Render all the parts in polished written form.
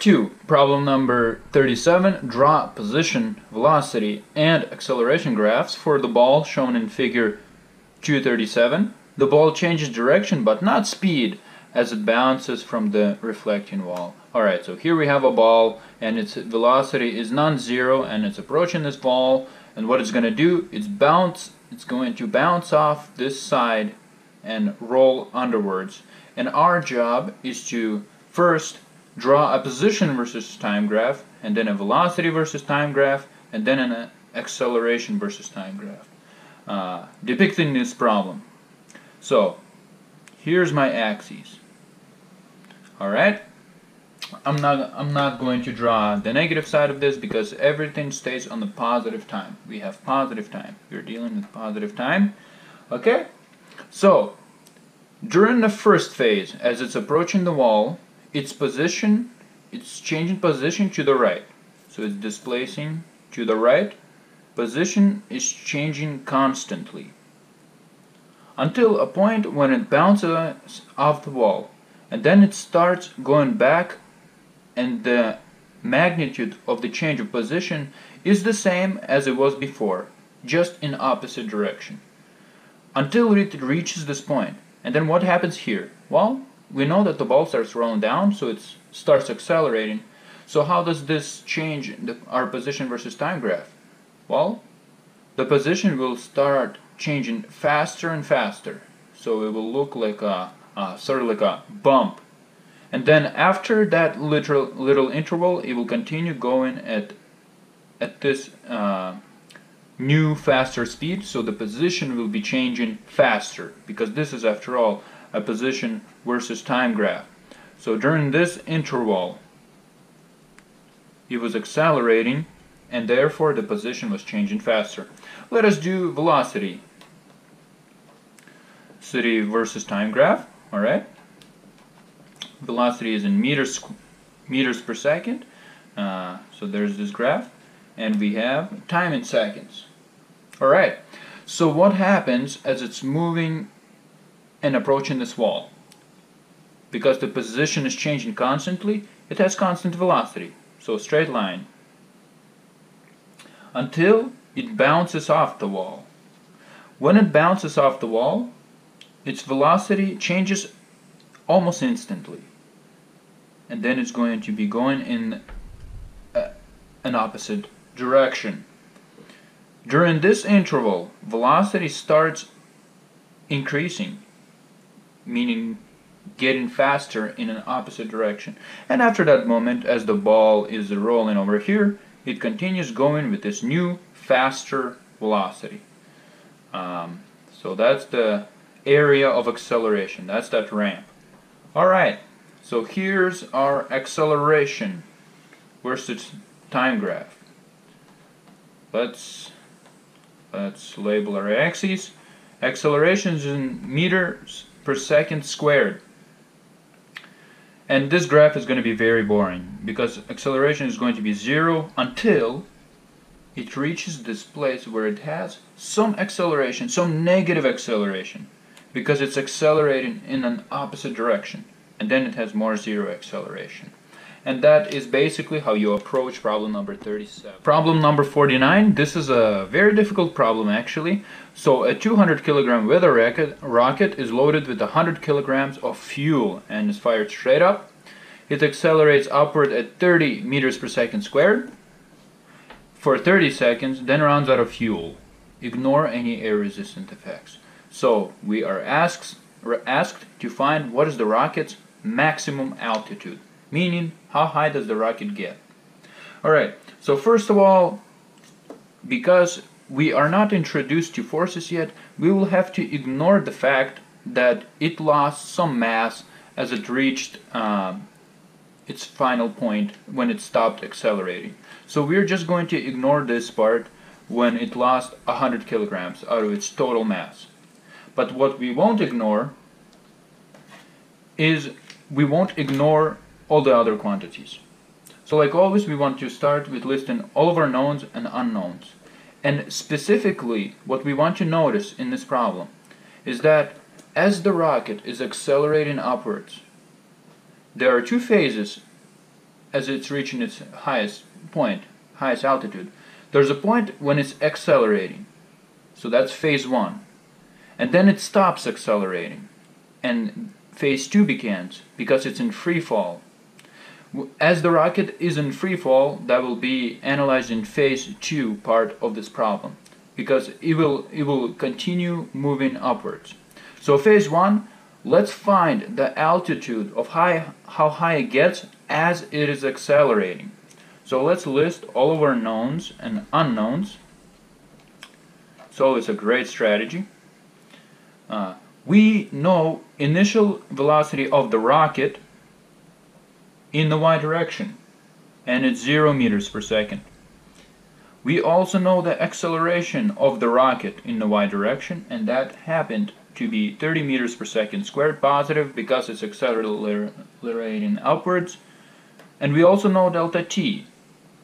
2, problem number 37, draw position, velocity, and acceleration graphs for the ball shown in figure 237. The ball changes direction but not speed as it bounces from the reflecting wall. Alright, so here we have a ball and its velocity is non-zero and it's approaching this ball, and what it's going to do, it's going to bounce off this side and roll underwards. And our job is to first draw a position versus time graph, and then a velocity versus time graph, and then an acceleration versus time graph, depicting this problem. So here's my axes. Alright, I'm not going to draw the negative side of this because everything stays on the positive time. We have positive time. We're dealing with positive time. Okay, so during the first phase, as it's approaching the wall, it's changing position to the right. So it's displacing to the right. Position is changing constantly until a point when it bounces off the wall, and then it starts going back, and the magnitude of the change of position is the same as it was before, just in opposite direction, until it reaches this point. And then what happens here? Well, we know that the ball starts rolling down, so it starts accelerating. So how does this change our position versus time graph? Well, the position will start changing faster and faster. So it will look like sort of like a bump. And then after that little interval, it will continue going at this new faster speed. So the position will be changing faster, because this is, after all, a position versus time graph. So during this interval, it was accelerating, and therefore the position was changing faster. Let us do velocity. Velocity versus time graph. Alright. Velocity is in meters per second. So there's this graph. And we have time in seconds. Alright. So what happens as it's moving and approaching this wall? Because the position is changing constantly, it has constant velocity. So a straight line. Until it bounces off the wall. When it bounces off the wall, its velocity changes almost instantly. And then it's going to be going in an opposite direction. During this interval, velocity starts increasing, meaning getting faster in an opposite direction. And after that moment, as the ball is rolling over here, it continues going with this new, faster velocity. So that's the area of acceleration. That's that ramp. Alright, so here's our acceleration versus time graph. Let's label our axes. Acceleration is in meters per second squared. And this graph is going to be very boring, because acceleration is going to be 0 until it reaches this place where it has some acceleration, some negative acceleration, because it's accelerating in an opposite direction, and then it has more 0 acceleration. And that is basically how you approach problem number 37. Problem number 49, this is a very difficult problem actually. So a 200 kilogram weather rocket is loaded with 100 kilograms of fuel and is fired straight up. It accelerates upward at 30 meters per second squared for 30 seconds, then runs out of fuel. Ignore any air resistant effects. So we are asked to find what is the rocket's maximum altitude, meaning how high does the rocket get. Alright, so first of all, because we are not introduced to forces yet, we will have to ignore the fact that it lost some mass as it reached its final point when it stopped accelerating. So we're just going to ignore this part when it lost 100 kilograms out of its total mass. But what we won't ignore is we won't ignore all the other quantities. So like always, we want to start with listing all of our knowns and unknowns. And specifically, what we want to notice in this problem is that as the rocket is accelerating upwards, there are two phases as it's reaching its highest point, highest altitude. There's a point when it's accelerating. So that's phase 1. And then it stops accelerating. And phase 2 begins because it's in free fall. As the rocket is in free fall, that will be analyzed in phase 2 part of this problem, because it will continue moving upwards. So phase 1, let's find the altitude of how high it gets as it is accelerating. So let's list all of our knowns and unknowns. So it's a great strategy. We know initial velocity of the rocket in the y direction, and it's 0 meters per second. We also know the acceleration of the rocket in the y direction, and that happened to be 30 meters per second squared positive because it's accelerating upwards. And we also know delta t.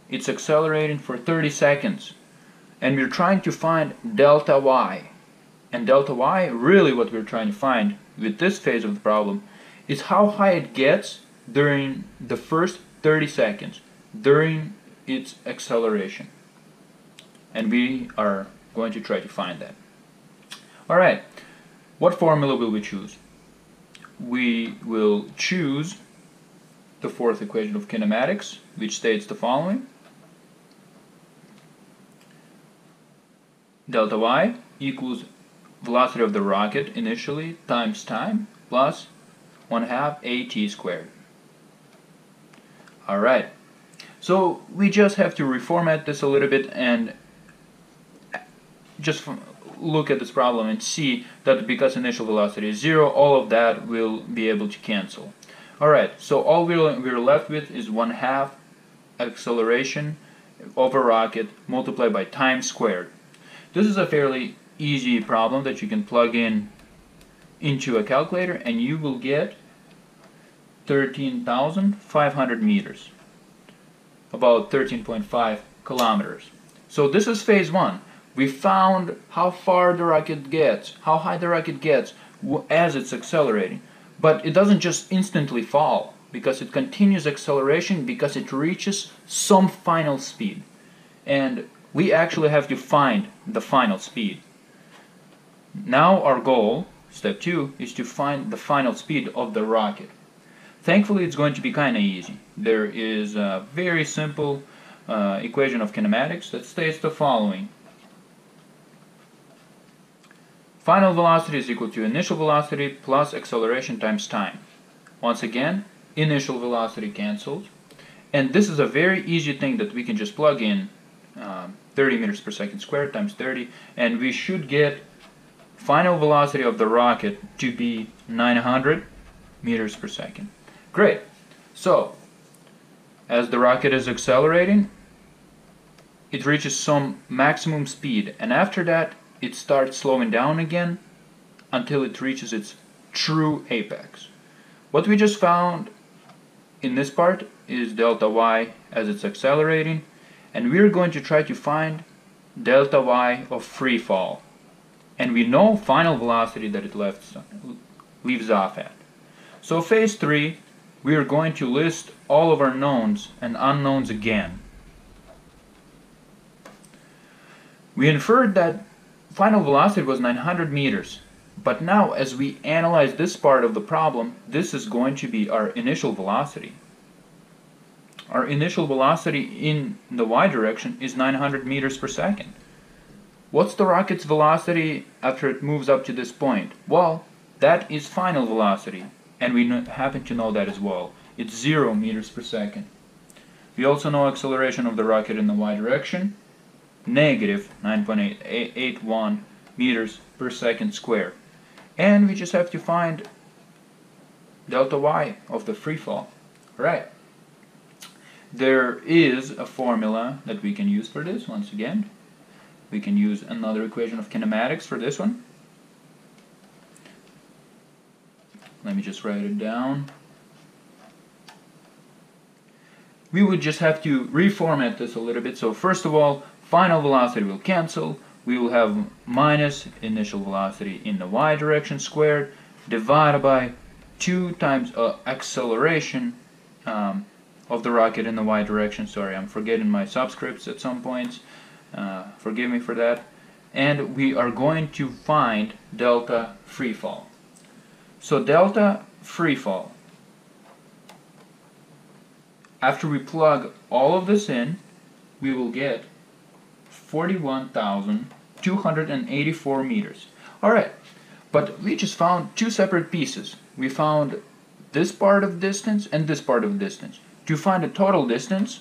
It's accelerating for 30 seconds. And we're trying to find delta y. And delta y, really what we're trying to find with this phase of the problem, is how high it gets during the first 30 seconds, during its acceleration. And we are going to try to find that. Alright, what formula will we choose? We will choose the fourth equation of kinematics, which states the following. Delta y equals velocity of the rocket initially times time plus 1/2 at squared. Alright, so we just have to reformat this a little bit and just look at this problem and see that because initial velocity is 0, all of that will be able to cancel. Alright, so all we're left with is 1/2 acceleration of a rocket multiplied by time squared. This is a fairly easy problem that you can plug into a calculator, and you will get 13,500 meters, about 13.5 kilometers. So this is phase 1. We found how far the rocket gets, how high the rocket gets as it's accelerating. But it doesn't just instantly fall, because it continues acceleration because it reaches some final speed. And we actually have to find the final speed. Now our goal, step 2, is to find the final speed of the rocket. Thankfully, it's going to be kind of easy. There is a very simple equation of kinematics that states the following. Final velocity is equal to initial velocity plus acceleration times time. Once again, initial velocity cancels. And this is a very easy thing that we can just plug in 30 meters per second squared times 30, and we should get final velocity of the rocket to be 900 meters per second. Great. So, as the rocket is accelerating, it reaches some maximum speed, and after that it starts slowing down again until it reaches its true apex. What we just found in this part is delta y as it's accelerating, and we're going to try to find delta y of free fall. And we know final velocity that it leaves off at. So phase 3, we are going to list all of our knowns and unknowns again. We inferred that final velocity was 900 meters, but now as we analyze this part of the problem, this is going to be our initial velocity. Our initial velocity in the y direction is 900 meters per second. What's the rocket's velocity after it moves up to this point? Well, that is final velocity, and we happen to know that as well. It's 0 meters per second. We also know acceleration of the rocket in the y direction, negative 9.881 meters per second squared. And we just have to find delta y of the free fall. Right. There is a formula that we can use for this once again. We can use another equation of kinematics for this one. Let me just write it down. We would just have to reformat this a little bit. So first of all, final velocity will cancel. We will have minus initial velocity in the y direction squared divided by 2 times acceleration of of the rocket in the y direction. Sorry, I'm forgetting my subscripts at some points. Forgive me for that. And we are going to find delta freefall. So delta freefall, after we plug all of this in, we will get 41,284 meters. Alright, but we just found two separate pieces. We found this part of distance and this part of distance. To find the total distance,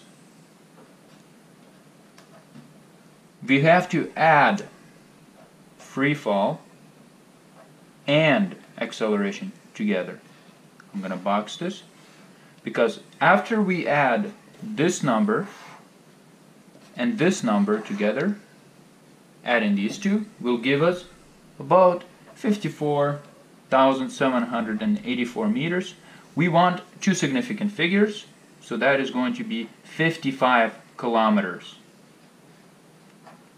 we have to add free fall and acceleration together. I'm going to box this, because after we add this number and this number together, adding these two will give us about 54,784 meters. We want two significant figures, so that is going to be 55 kilometers.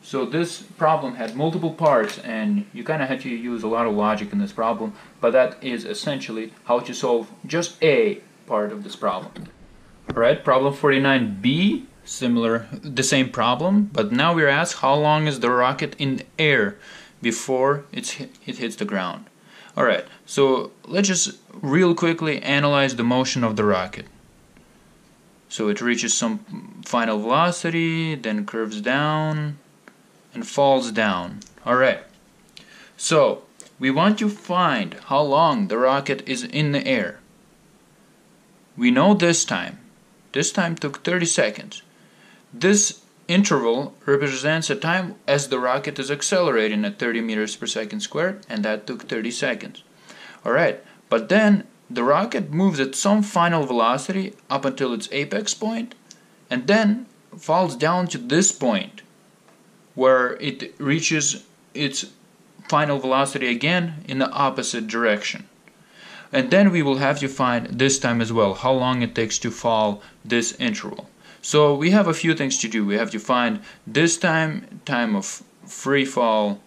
So this problem had multiple parts, and you kind of had to use a lot of logic in this problem, but that is essentially how to solve just a part of this problem. Alright, problem 49b, the same problem, but now we're asked how long is the rocket in the air before it hits the ground. Alright, so let's just real quickly analyze the motion of the rocket. So it reaches some final velocity, then curves down, and falls down. Alright, so we want to find how long the rocket is in the air. We know this time. This time took 30 seconds. This interval represents a time as the rocket is accelerating at 30 meters per second squared, and that took 30 seconds. Alright, but then the rocket moves at some final velocity up until its apex point, and then falls down to this point, where it reaches its final velocity again in the opposite direction. And then we will have to find this time as well, how long it takes to fall this interval. So we have a few things to do. We have to find this time of free fall,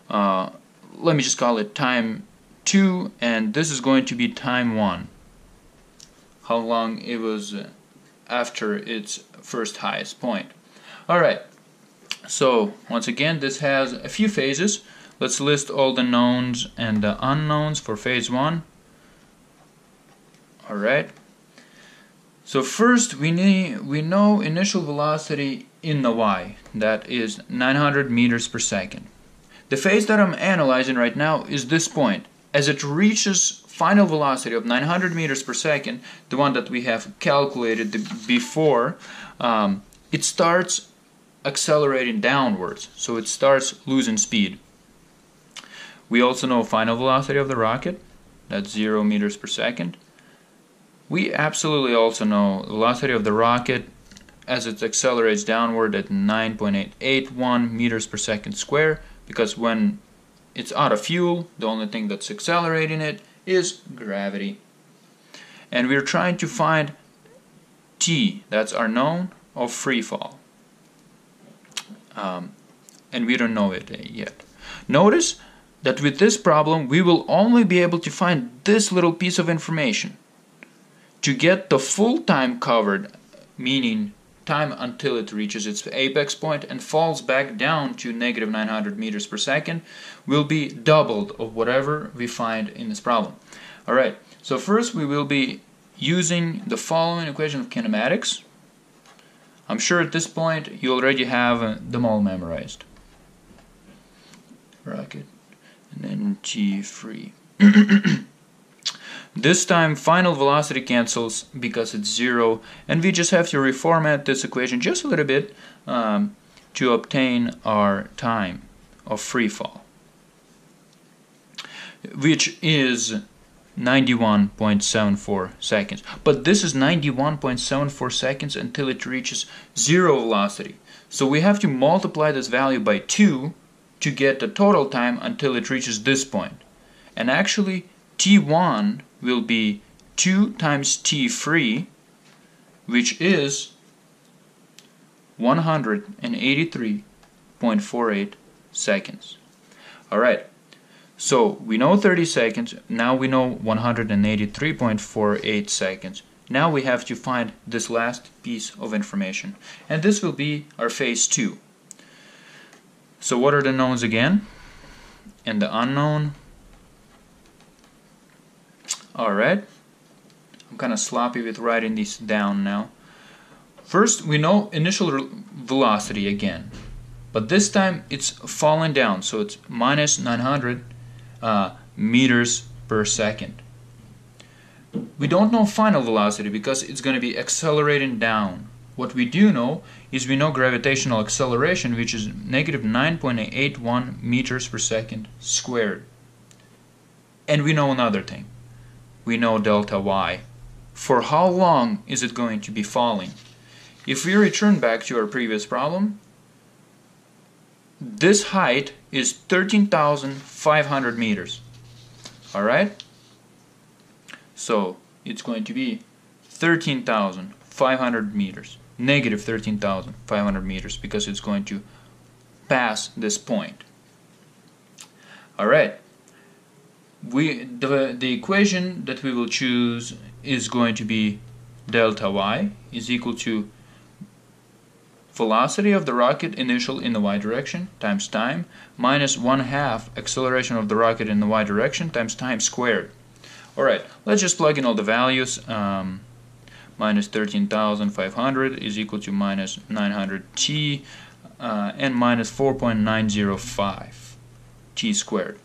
let me just call it time 2, and this is going to be time 1. How long it was after its first highest point. Alright. So, once again, this has a few phases. Let's list all the knowns and the unknowns for phase 1. Alright. So first we know initial velocity in the y. That is 900 meters per second. The phase that I'm analyzing right now is this point. As it reaches final velocity of 900 meters per second, the one that we have calculated before, it starts accelerating downwards, so it starts losing speed. We also know final velocity of the rocket, that's 0 meters per second. We absolutely also know velocity of the rocket as it accelerates downward at 9.881 meters per second square, because when it's out of fuel, the only thing that's accelerating it is gravity. And we're trying to find t, that's our known, of free fall. And we don't know it yet. Notice that with this problem we will only be able to find this little piece of information. To get the full time covered, meaning time until it reaches its apex point and falls back down to negative 900 meters per second, will be doubled of whatever we find in this problem. Alright, so first we will be using the following equation of kinematics. I'm sure at this point you already have them all memorized. Rocket, and then T free. This time final velocity cancels because it's 0, and we just have to reformat this equation just a little bit to obtain our time of free fall, which is 91.74 seconds. But this is 91.74 seconds until it reaches 0 velocity. So we have to multiply this value by 2 to get the total time until it reaches this point. And actually T1 will be 2 times T free, which is 183.48 seconds. Alright, so we know 30 seconds, now we know 183.48 seconds. Now we have to find this last piece of information, and this will be our phase 2. So what are the knowns again? And the unknown. Alright, I'm kind of sloppy with writing these down now. First, we know initial velocity again, but this time it's falling down, so it's minus 900 meters per second. We don't know final velocity because it's going to be accelerating down. What we do know is we know gravitational acceleration, which is negative 9.81 meters per second squared. And we know another thing. We know delta y. For how long is it going to be falling? If we return back to our previous problem, this height is 13,500 meters. Alright? So it's going to be 13,500 meters. Negative 13,500 meters, because it's going to pass this point. Alright. The equation that we will choose is going to be delta y is equal to velocity of the rocket initial in the y direction times time minus 1/2 acceleration of the rocket in the y direction times time squared. Alright, let's just plug in all the values. Minus 13,500 is equal to minus 900t and minus 4.905 t squared.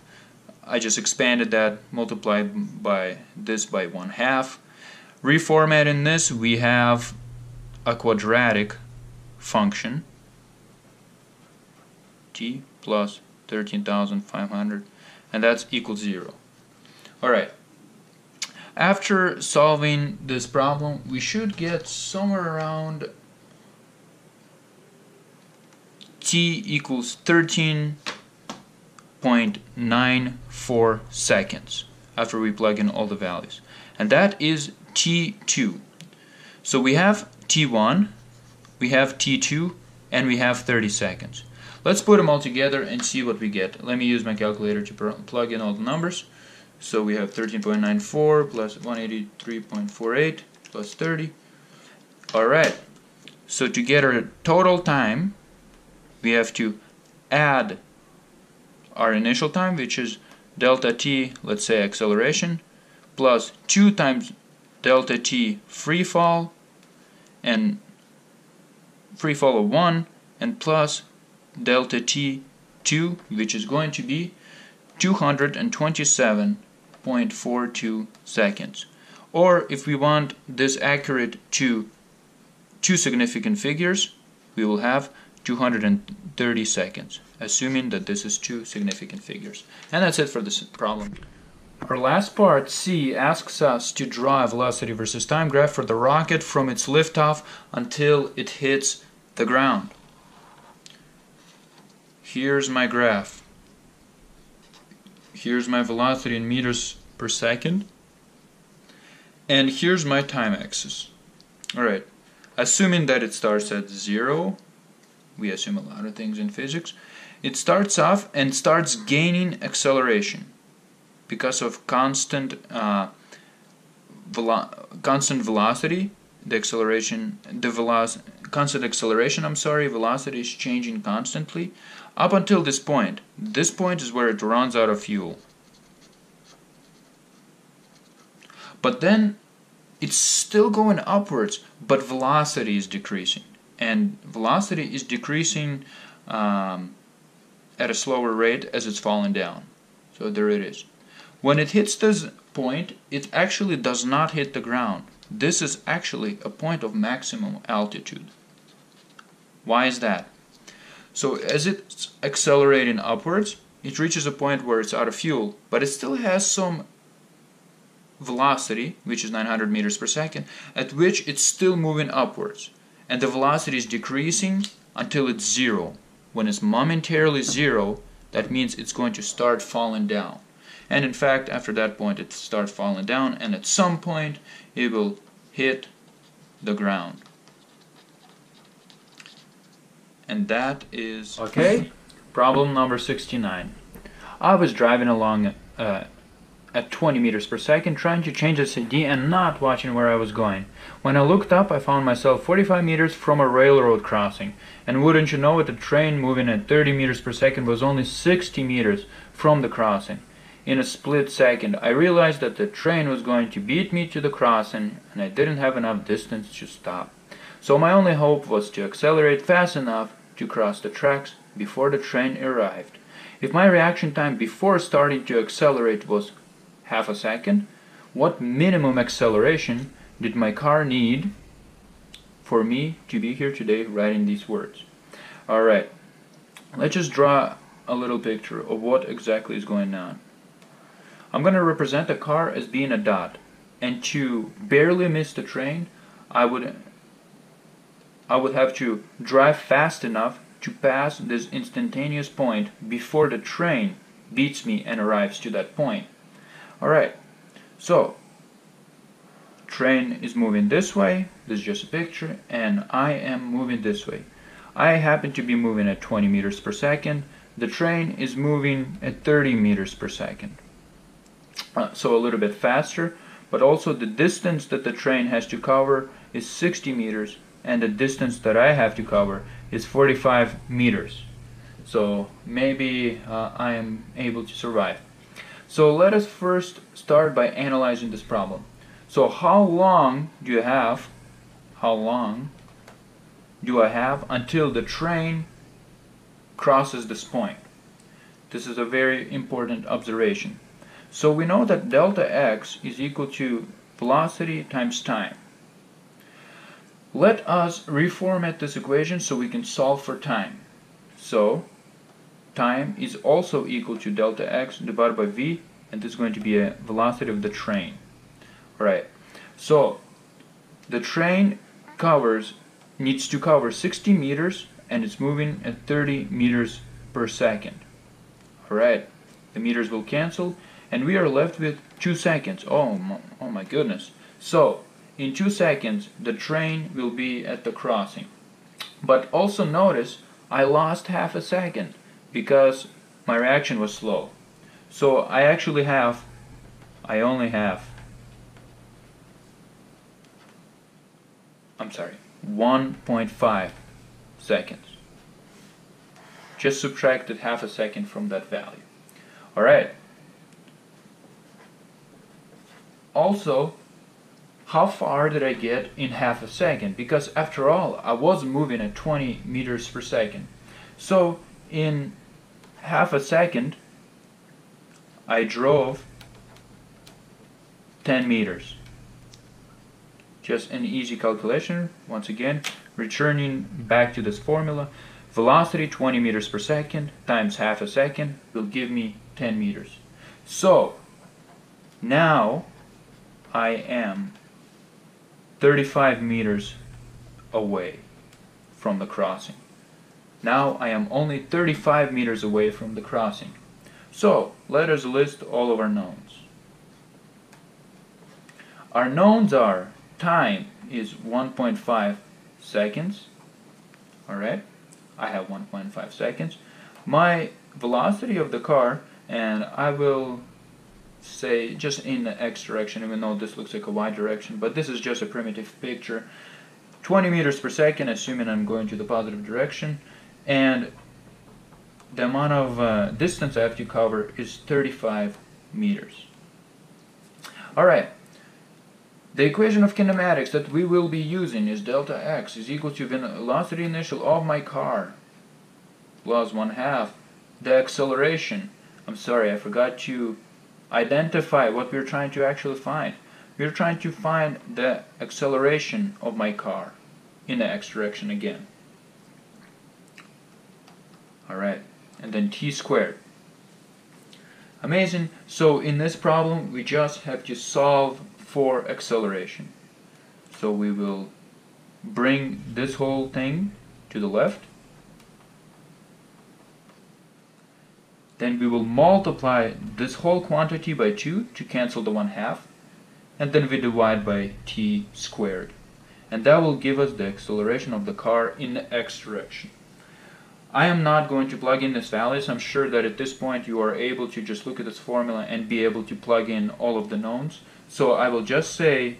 I just expanded that, multiplied by this by 1/2. Reformatting this, we have a quadratic function, t plus 13,500, and that's equal to 0. Alright, after solving this problem, we should get somewhere around t equals 13.94 seconds after we plug in all the values, and that is t2. So we have t1, we have t2, and we have 30 seconds. Let's put them all together and see what we get. Let me use my calculator to plug in all the numbers. So we have 13.94 plus 183.48 plus 30. Alright, so to get our total time, we have to add our initial time, which is delta t, let's say acceleration, plus 2 times delta t free fall, and free fall of 1, and plus delta t2, which is going to be 227.42 seconds. Or if we want this accurate to two significant figures, we will have 230 seconds, assuming that this is two significant figures. And that's it for this problem. Our last part, C, asks us to draw a velocity versus time graph for the rocket from its liftoff until it hits the ground. Here's my graph. Here's my velocity in meters per second. And here's my time axis. Alright, assuming that it starts at 0, we assume a lot of things in physics, it starts off and starts gaining acceleration because of constant velocity. Constant acceleration, velocity is changing constantly up until this point. This point is where it runs out of fuel. But then it's still going upwards, but velocity is decreasing. And velocity is decreasing at a slower rate as it's falling down. So there it is. When it hits this point, it actually does not hit the ground. This is actually a point of maximum altitude. Why is that? So as it's accelerating upwards, it reaches a point where it's out of fuel, but it still has some velocity, which is 900 meters per second, at which it's still moving upwards. And the velocity is decreasing until it's 0. When it's momentarily 0, that means it's going to start falling down. And in fact, after that point, it starts falling down, and at some point, it will hit the ground. And that is... Okay, problem number 69. I was driving along a at 20 meters per second, trying to change the CD and not watching where I was going. When I looked up, I found myself 45 meters from a railroad crossing, and wouldn't you know it, the train moving at 30 meters per second was only 60 meters from the crossing. In a split second, I realized that the train was going to beat me to the crossing, and I didn't have enough distance to stop. So my only hope was to accelerate fast enough to cross the tracks before the train arrived. If my reaction time before starting to accelerate was half a second, what minimum acceleration did my car need for me to be here today writing these words? Alright, let's just draw a little picture of what exactly is going on. I'm going to represent the car as being a dot, and to barely miss the train, I would have to drive fast enough to pass this instantaneous point before the train beats me and arrives to that point. Alright, so train is moving this way, this is just a picture, and I am moving this way. I happen to be moving at 20 meters per second. The train is moving at 30 meters per second. So a little bit faster, but also the distance that the train has to cover is 60 meters, and the distance that I have to cover is 45 meters. So maybe I am able to survive. So let us first start by analyzing this problem. So how long do I have until the train crosses this point? This is a very important observation. So we know that delta x is equal to velocity times time. Let us reformat this equation so we can solve for time. So time is also equal to delta x divided by v, and this is going to be a velocity of the train. Alright, so the train needs to cover 60 meters and it's moving at 30 meters per second. Alright, the meters will cancel and we are left with 2 seconds. Oh my goodness. So in 2 seconds the train will be at the crossing. But also notice I lost half a second because my reaction was slow. So I only have 1.5 seconds. Just subtracted half a second from that value. Alright. Also, how far did I get in half a second? Because after all, I was moving at 20 meters per second. So in half a second, I drove 10 meters. Just an easy calculation. Once again, returning back to this formula, velocity 20 meters per second times half a second will give me 10 meters. So now I am 35 meters away from the crossing. Now I am only 35 meters away from the crossing. So let us list all of our knowns. Our knowns are time is 1.5 seconds. Alright, I have 1.5 seconds. My velocity of the car, and I will say just in the x direction, even though this looks like a y direction, but this is just a primitive picture. 20 meters per second, assuming I'm going to the positive direction, and the amount of distance I have to cover is 35 meters. Alright, the equation of kinematics that we will be using is delta x is equal to velocity initial of my car plus 1/2 the acceleration. I'm sorry, I forgot to identify what we're trying to actually find. We're trying to find the acceleration of my car in the x direction again. Alright, and then t squared. Amazing. So in this problem we just have to solve for acceleration. So we will bring this whole thing to the left. Then we will multiply this whole quantity by 2 to cancel the 1/2. And then we divide by t squared. And that will give us the acceleration of the car in the x direction. I am not going to plug in these values. I'm sure that at this point you are able to just look at this formula and be able to plug in all of the knowns. So I will just say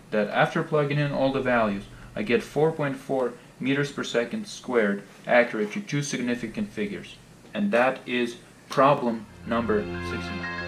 that after plugging in all the values, I get 4.4 meters per second squared accurate to two significant figures. And that is problem number 69.